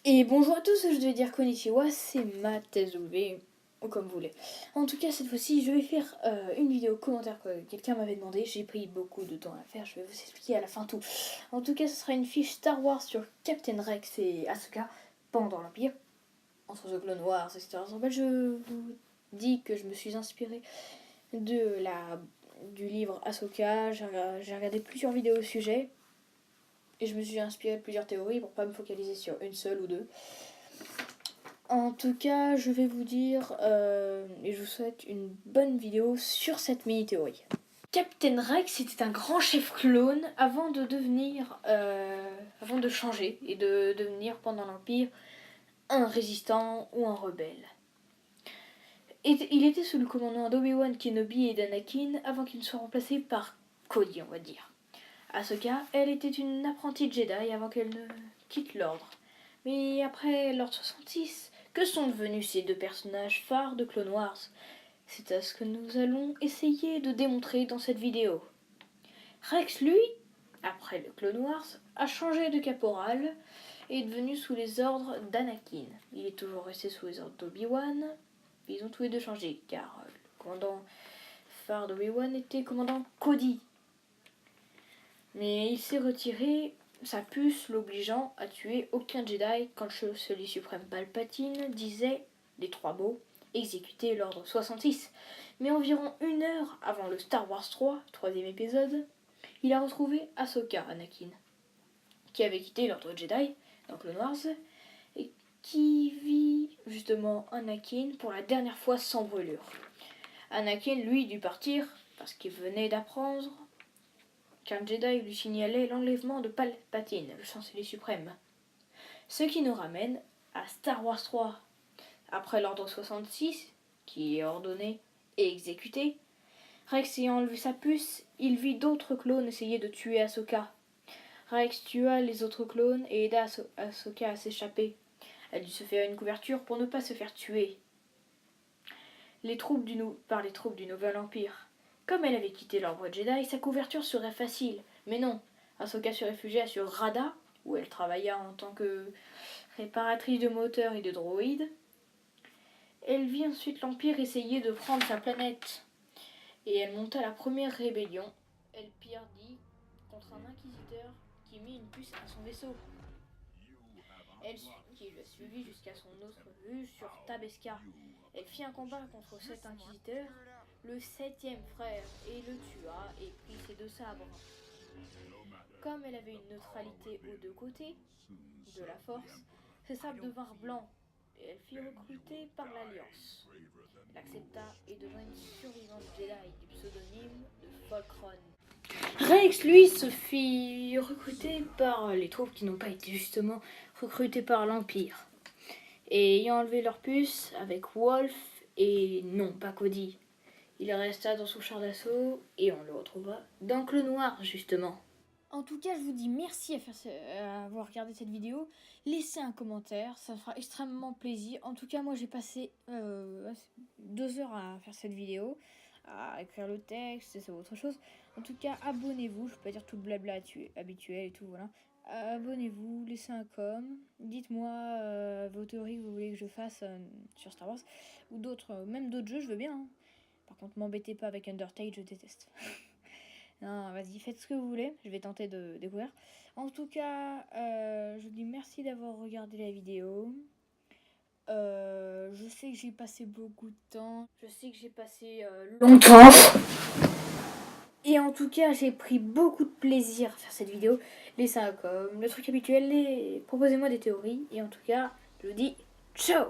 Et bonjour à tous, je devais dire konnichiwa, c'est MattSW, ou comme vous voulez. En tout cas, cette fois-ci, je vais faire une vidéo commentaire que quelqu'un m'avait demandé. J'ai pris beaucoup de temps à faire, je vais vous expliquer à la fin tout. En tout cas, ce sera une fiche Star Wars sur Captain Rex et Asuka pendant l'Empire, entre The Clone Wars, etc. En fait, je vous dis que je me suis inspiré du livre Ahsoka. J'ai regardé plusieurs vidéos au sujet. Et je me suis inspiré de plusieurs théories pour pas me focaliser sur une seule ou deux. En tout cas, je vais vous dire, et je vous souhaite une bonne vidéo sur cette mini-théorie. Captain Rex était un grand chef clone avant de changer et de devenir pendant l'Empire un résistant ou un rebelle. Il était sous le commandement d'Obi-Wan Kenobi et d'Anakin avant qu'il ne soit remplacé par Cody, on va dire. Asuka, elle était une apprentie Jedi avant qu'elle ne quitte l'ordre. Mais après l'ordre 66, que sont devenus ces deux personnages phares de Clone Wars? C'est à ce que nous allons essayer de démontrer dans cette vidéo. Rex, lui, après le Clone Wars, a changé de caporal et est devenu sous les ordres d'Anakin. Il est toujours resté sous les ordres d'Obi-Wan. Ils ont tous les deux changé, car le commandant phare d'Obi-Wan était commandant Cody. Mais il s'est retiré, sa puce l'obligeant à tuer aucun Jedi quand le Soleil suprême Palpatine disait les trois mots « exécuter l'ordre 66 ». Mais environ 1 heure avant le Star Wars 3, troisième épisode, il a retrouvé Ahsoka Anakin, qui avait quitté l'ordre Jedi dans Clone Wars et qui vit justement Anakin pour la dernière fois sans brûlure. Anakin, lui, dut partir parce qu'il venait d'apprendre qu'un Jedi lui signalait l'enlèvement de Palpatine, le chancelier suprême. Ce qui nous ramène à Star Wars 3. Après l'ordre 66, qui est ordonné et exécuté, Rex ayant enlevé sa puce, il vit d'autres clones essayer de tuer Ahsoka. Rex tua les autres clones et aida Ahsoka à s'échapper. Elle dut se faire une couverture pour ne pas se faire tuer par les troupes du Nouvel Empire. Comme elle avait quitté l'ordre Jedi, sa couverture serait facile. Mais non, Ahsoka se réfugia sur Rada, où elle travailla en tant que réparatrice de moteurs et de droïdes. Elle vit ensuite l'Empire essayer de prendre sa planète. Et elle monta la première rébellion. Elle perdit contre un inquisiteur qui mit une puce à son vaisseau. Qui l'a suivi jusqu'à son autre vue sur Tabesca. Elle fit un combat contre cet inquisiteur, le 7e frère, et le tua et prit ses 2 sabres. Comme elle avait une neutralité aux 2 côtés de la force, ses sabres devinrent blancs et elle fut recrutée par l'Alliance. Elle accepta et devint une survivante Jedi du pseudonyme de Falkron. Rex, lui, se fit recruter par les troupes qui n'ont pas été justement recrutées par l'Empire. Et ayant enlevé leur puce avec Wolf et non pas Cody, il resta dans son char d'assaut et on le retrouva dans Clone Noir justement. En tout cas, je vous dis merci à avoir regardé cette vidéo. Laissez un commentaire, ça me fera extrêmement plaisir. En tout cas, moi j'ai passé 2 heures à faire cette vidéo, à écrire le texte, c'est autre chose. En tout cas, abonnez-vous, je peux pas dire tout le blabla habituel et tout, voilà. Abonnez-vous, laissez un com, dites-moi vos théories que vous voulez que je fasse sur Star Wars, ou d'autres, même d'autres jeux, je veux bien. Hein. Par contre, m'embêtez pas avec Undertale, je déteste. Non, vas-y, faites ce que vous voulez, je vais tenter de découvrir. En tout cas, je vous dis merci d'avoir regardé la vidéo. Je sais que j'ai passé beaucoup de temps, je sais que j'ai passé longtemps. Et en tout cas, j'ai pris beaucoup de plaisir à faire cette vidéo. Laissez un com, le truc habituel, proposez-moi des théories. Et en tout cas, je vous dis ciao!